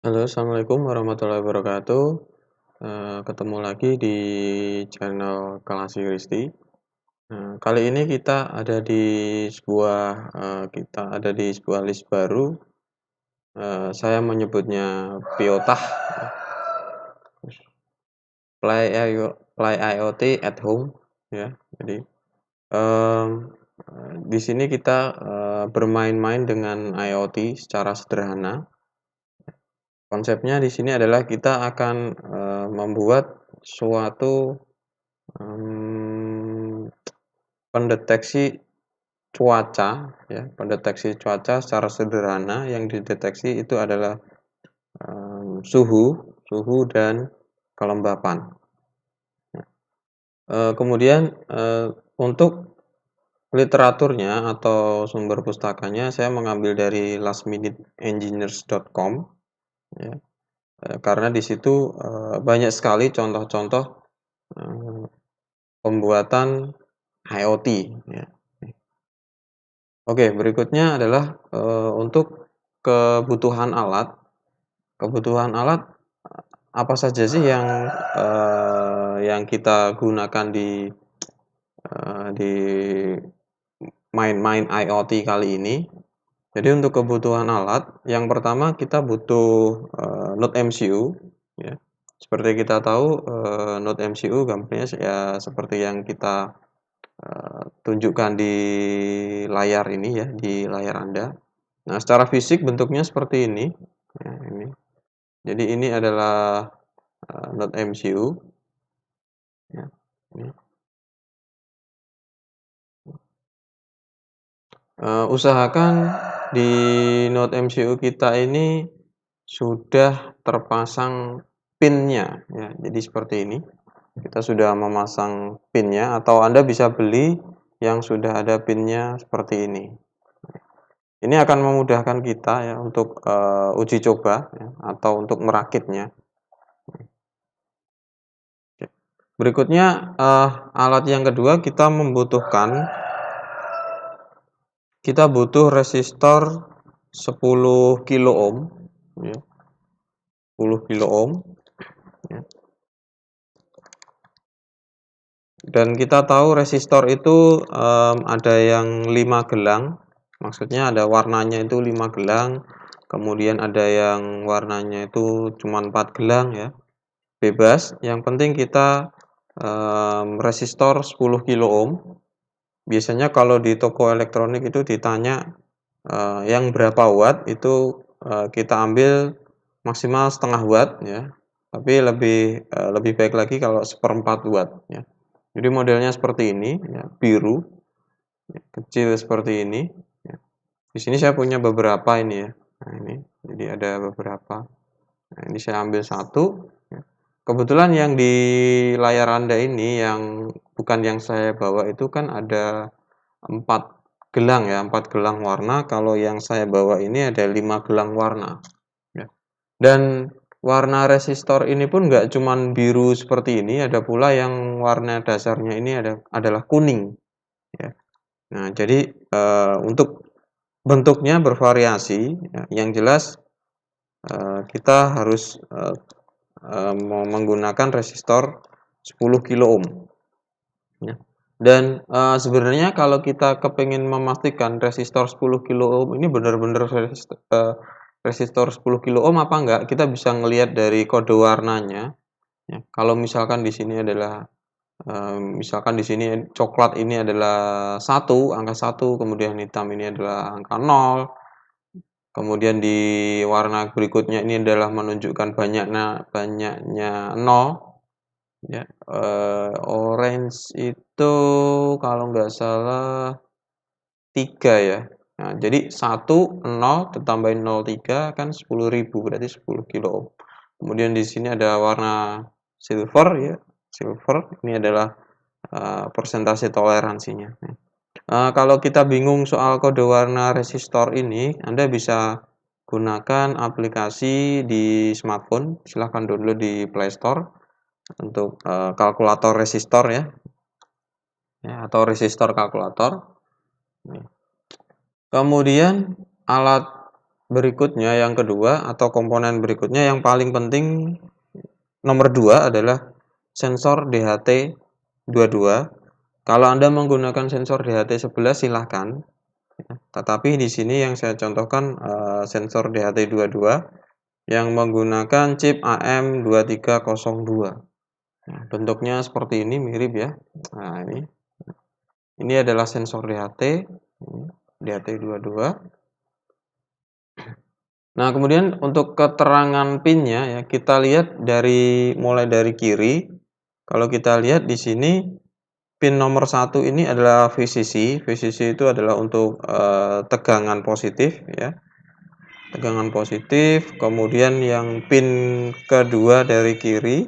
Halo, assalamualaikum warahmatullahi wabarakatuh. Ketemu lagi di channel Kalasi Kristi. Kali ini kita ada di sebuah list baru. Saya menyebutnya Piotah Play IoT at Home, ya. Jadi em, di sini kita bermain-main dengan IoT secara sederhana. Konsepnya di sini adalah kita akan membuat suatu Mmm, pendeteksi cuaca, ya, pendeteksi cuaca secara sederhana yang dideteksi itu adalah, suhu dan kelembapan. Kemudian, untuk literaturnya atau sumber pustakanya saya mengambil dari lastminuteengineers.com, ya, karena di situ, banyak sekali contoh-contoh, eee, pembuatan IoT, ya. Oke, berikutnya adalah, untuk kebutuhan alat. Kebutuhan alat, apa saja sih yang kita gunakan di main-main IoT kali ini. Jadi untuk kebutuhan alat, yang pertama kita butuh, Node MCU, ya. Seperti kita tahu, Node MCU gampangnya ya seperti yang kita, tunjukkan di layar ini ya, di layar Anda. Nah, secara fisik bentuknya seperti ini, ya ini. Jadi ini adalah, Node MCU, ya, ini. Usahakan di Node MCU kita ini sudah terpasang pin-nya, ya. Jadi seperti ini. Kita sudah memasang pin-nya atau Anda bisa beli yang sudah ada pin-nya seperti ini. Ini akan memudahkan kita ya untuk, uji coba ya atau untuk merakitnya. Berikutnya, alat yang kedua kita butuh resistor 10 kilo ohm, ya, 10 kilo ohm, ya. Dan kita tahu resistor itu, ada yang 5 gelang, maksudnya ada warnanya itu 5 gelang, kemudian ada yang warnanya itu cuma 4 gelang ya, bebas. Yang penting kita, resistor 10 kilo ohm. Biasanya kalau di toko elektronik itu ditanya, yang berapa watt itu, kita ambil maksimal setengah watt ya, tapi lebih baik lagi kalau 1/4 watt ya. Jadi modelnya seperti ini ya, biru, ya, kecil seperti ini ya. Di sini saya punya beberapa ini ya. Nah ini, jadi ada beberapa. Nah ini saya ambil satu ya. Kebetulan yang di layar Anda ini yang bukan yang saya bawa itu kan ada 4 gelang ya, 4 gelang warna, kalau yang saya bawa ini ada 5 gelang warna, ya. Dan warna resistor ini pun nggak cuman biru seperti ini, ada pula yang warna dasarnya ini adalah kuning, ya. Nah, jadi, untuk bentuknya bervariasi, ya, yang jelas, kita harus, menggunakan resistor 10 kilo ohm, ya. Dan, sebenarnya kalau kita kepingin memastikan resistor 10 kilo ohm ini benar-benar resistor 10 kilo ohm apa enggak, kita bisa ngelihat dari kode warnanya, ya. Kalau misalkan di sini adalah, misalkan di sini coklat ini adalah angka 1, kemudian hitam ini adalah angka 0, kemudian di warna berikutnya ini adalah menunjukkan banyaknya 0. Ya, orange itu kalau nggak salah 3 ya. Nah, jadi 1, 0 ditambahin 0,3 kan 10.000 berarti 10 kilo ohm. Kemudian di sini ada warna silver ya, silver ini adalah, persentase toleransinya. Kalau kita bingung soal kode warna resistor ini, Anda bisa gunakan aplikasi di smartphone, silahkan download di Play Store untuk, kalkulator resistor ya, atau resistor kalkulator. Kemudian alat berikutnya yang kedua atau komponen berikutnya yang paling penting nomor 2 adalah sensor DHT22. Kalau Anda menggunakan sensor DHT11 silahkan, tetapi di sini yang saya contohkan sensor DHT22 yang menggunakan chip AM2302. Nah, bentuknya seperti ini, mirip ya. Nah, ini adalah sensor DHT, DHT22. Nah, kemudian untuk keterangan pinnya ya, kita lihat mulai dari kiri. Kalau kita lihat di sini pin nomor 1 ini adalah VCC. VCC itu adalah untuk tegangan positif ya. Tegangan positif. Kemudian yang pin kedua dari kiri.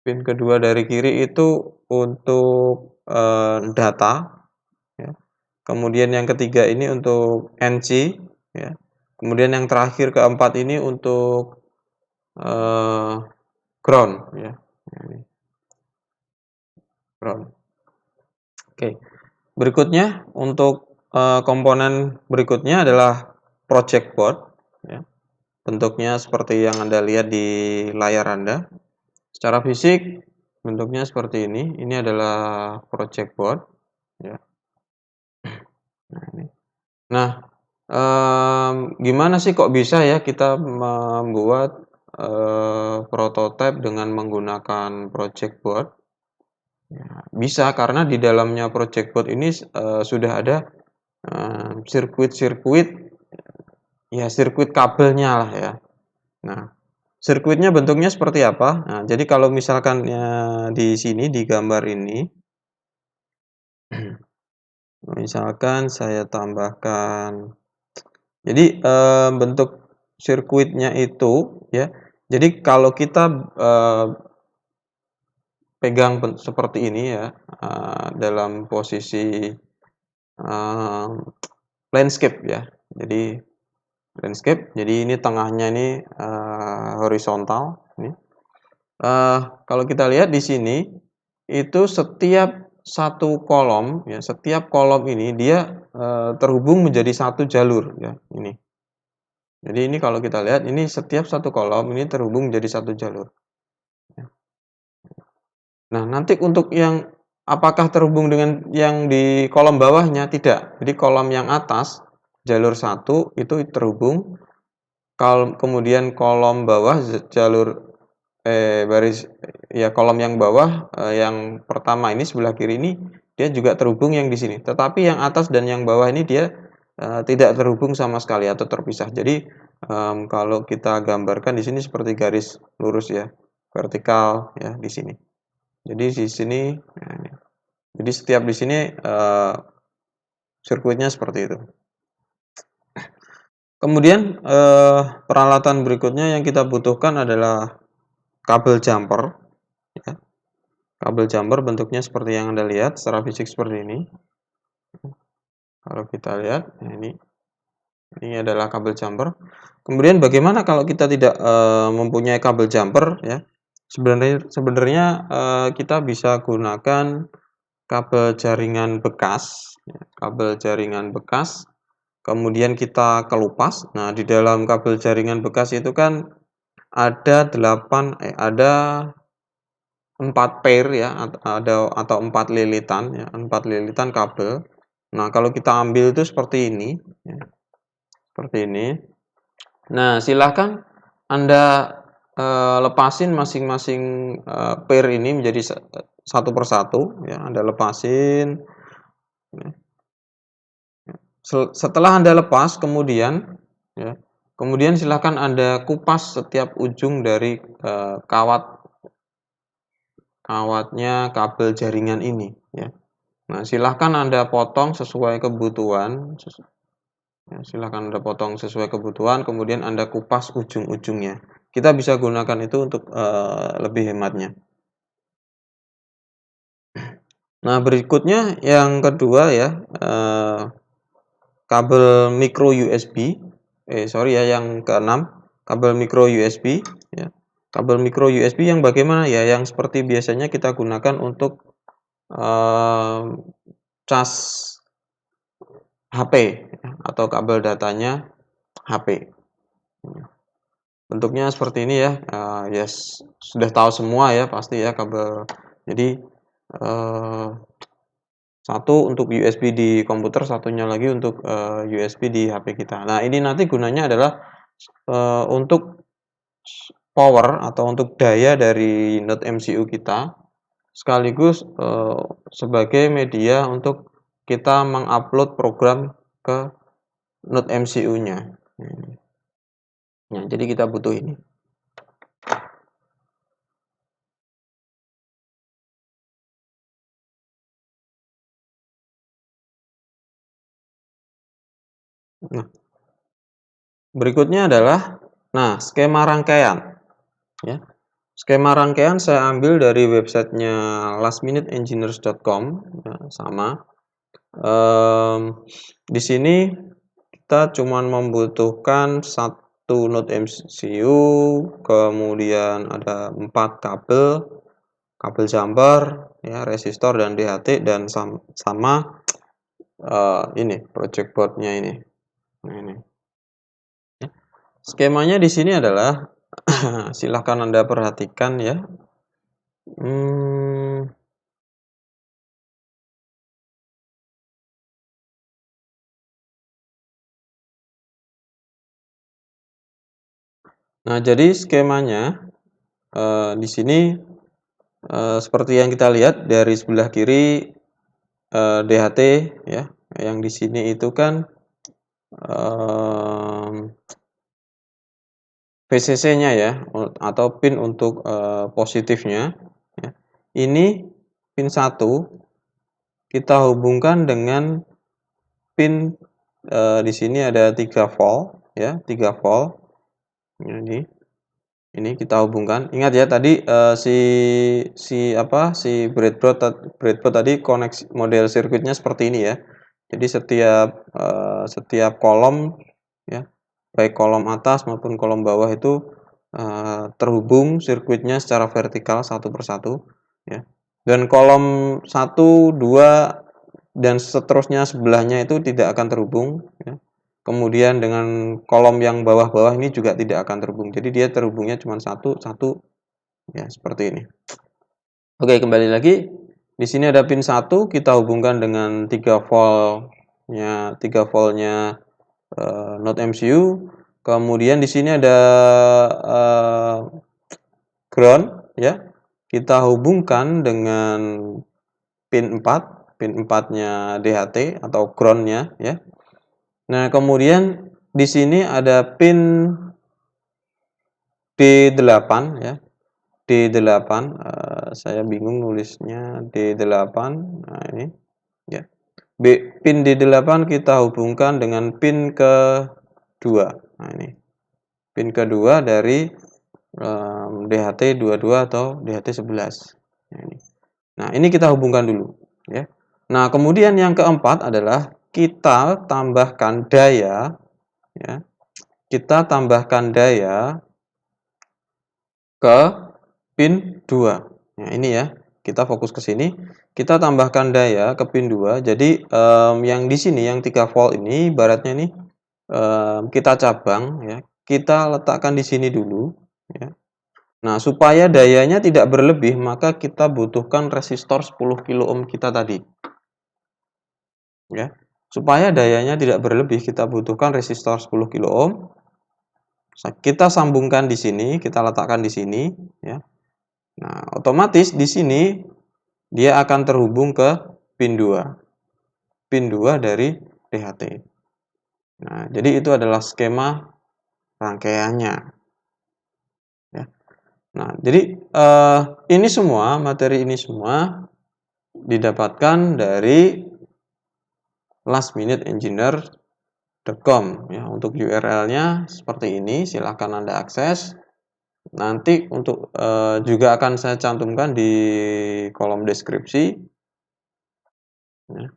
Pin kedua dari kiri itu untuk data ya. Kemudian yang ketiga ini untuk NC ya. Kemudian yang terakhir keempat ini untuk ground ya. Ground. Oke. Berikutnya untuk komponen berikutnya adalah project board ya. Bentuknya seperti yang Anda lihat di layar Anda. Secara fisik bentuknya seperti ini. Ini adalah project board ya. Nah, gimana sih kok bisa ya kita membuat prototipe dengan menggunakan project board? Ya, bisa karena di dalamnya project board ini sudah ada sirkuit-sirkuit ya, sirkuit kabelnya lah ya. Nah, sirkuitnya bentuknya seperti apa? Nah, jadi kalau misalkan di sini di gambar ini misalkan saya tambahkan, jadi bentuk sirkuitnya itu ya. Jadi kalau kita pegang seperti ini ya, dalam posisi landscape ya. Jadi landscape. Jadi ini tengahnya ini horizontal. Ini. Kalau kita lihat di sini itu setiap satu kolom ya, setiap kolom ini dia terhubung menjadi satu jalur ya. Ini. Jadi ini kalau kita lihat ini setiap satu kolom ini terhubung menjadi satu jalur. Nah, nanti untuk yang apakah terhubung dengan yang di kolom bawahnya? Tidak. Jadi kolom yang atas jalur 1 itu terhubung. Kemudian kolom bawah jalur kolom yang bawah yang pertama ini sebelah kiri ini dia juga terhubung yang di sini. Tetapi yang atas dan yang bawah ini dia tidak terhubung sama sekali atau terpisah. Jadi kalau kita gambarkan di sini seperti garis lurus ya, vertikal ya di sini. Jadi di sini, jadi setiap di sini sirkuitnya seperti itu. Kemudian peralatan berikutnya yang kita butuhkan adalah kabel jumper. Ya. Kabel jumper bentuknya seperti yang Anda lihat, secara fisik seperti ini. Kalau kita lihat, nah ini adalah kabel jumper. Kemudian bagaimana kalau kita tidak mempunyai kabel jumper? Ya, sebenarnya kita bisa gunakan kabel jaringan bekas, ya, kabel jaringan bekas. Kemudian kita kelupas. Nah, di dalam kabel jaringan bekas itu kan ada 4 pair ya, atau 4 lilitan ya, 4 lilitan kabel. Nah, kalau kita ambil itu seperti ini ya, seperti ini. Nah, silahkan Anda lepasin masing-masing pair ini menjadi satu persatu ya, Anda lepasin. Setelah Anda lepas kemudian ya, kemudian silahkan Anda kupas setiap ujung dari kawatnya kabel jaringan ini ya. Nah, silahkan Anda potong sesuai kebutuhan. Ya, silahkan Anda potong sesuai kebutuhan, kemudian Anda kupas ujung-ujungnya. Kita bisa gunakan itu untuk lebih hematnya. Nah, berikutnya yang kedua ya, kabel micro USB. Yang keenam, kabel micro USB ya. Kabel micro USB yang bagaimana ya? Yang seperti biasanya kita gunakan untuk cas HP atau kabel datanya HP. Bentuknya seperti ini ya, yes, sudah tahu semua ya pasti ya kabel. Jadi satu untuk USB di komputer, satunya lagi untuk USB di HP kita. Nah, ini nanti gunanya adalah untuk power atau untuk daya dari Node MCU kita, sekaligus sebagai media untuk kita mengupload program ke Node MCU-nya. Nah, jadi kita butuh ini. Nah, berikutnya adalah skema rangkaian ya. Skema rangkaian saya ambil dari websitenya lastminuteengineers.com ya, sama. Di sini kita cuma membutuhkan satu node MCU, kemudian ada 4 kabel jumper, ya, resistor dan DHT, dan sama ini project boardnya ini. Nah, ini. Skemanya di sini adalah silahkan Anda perhatikan ya. Nah, jadi skemanya di sini seperti yang kita lihat dari sebelah kiri DHT ya, yang di sini itu kan VCC-nya ya, atau pin untuk positifnya ya. Ini pin 1 kita hubungkan dengan pin di sini ada 3 volt ya, 3 volt. Ini kita hubungkan. Ingat ya tadi si breadboard tadi koneksi model sirkuitnya seperti ini ya. Jadi setiap kolom ya, baik kolom atas maupun kolom bawah itu terhubung sirkuitnya secara vertikal satu persatu ya. Dan kolom 1, 2 dan seterusnya sebelahnya itu tidak akan terhubung ya. Kemudian dengan kolom yang bawah-bawah ini juga tidak akan terhubung. Jadi dia terhubungnya cuma satu ya, seperti ini. Oke, kembali lagi. Di sini ada pin 1 kita hubungkan dengan 3 voltnya Node MCU. Kemudian di sini ada ground ya. Kita hubungkan dengan pin 4, pin 4-nya DHT atau ground-nya ya. Nah, kemudian di sini ada pin D8 ya. D8, saya bingung nulisnya D8. Nah, ini ya. Pin D8 kita hubungkan dengan pin kedua. Nah, ini. Pin kedua dari DHT 22 atau DHT 11. Nah, ini kita hubungkan dulu ya. Nah, kemudian yang keempat adalah kita tambahkan daya ya. Kita tambahkan daya ke pin 2. Nah, ini ya. Kita fokus ke sini. Kita tambahkan daya ke pin 2. Jadi yang di sini yang 3 volt ini ibaratnya nih kita cabang ya. Kita letakkan di sini dulu ya. Nah, supaya dayanya tidak berlebih, maka kita butuhkan resistor 10 kilo ohm kita tadi. Ya. Supaya dayanya tidak berlebih, kita butuhkan resistor 10 kilo ohm. Kita sambungkan di sini, kita letakkan di sini ya. Nah, otomatis di sini dia akan terhubung ke pin 2. Pin 2 dari DHT. Nah, jadi itu adalah skema rangkaiannya. Ya. Nah, jadi ini semua, materi ini semua didapatkan dari lastminuteengineer.com ya. Untuk URL-nya seperti ini, silahkan Anda akses. Nanti untuk juga akan saya cantumkan di kolom deskripsi. Ya.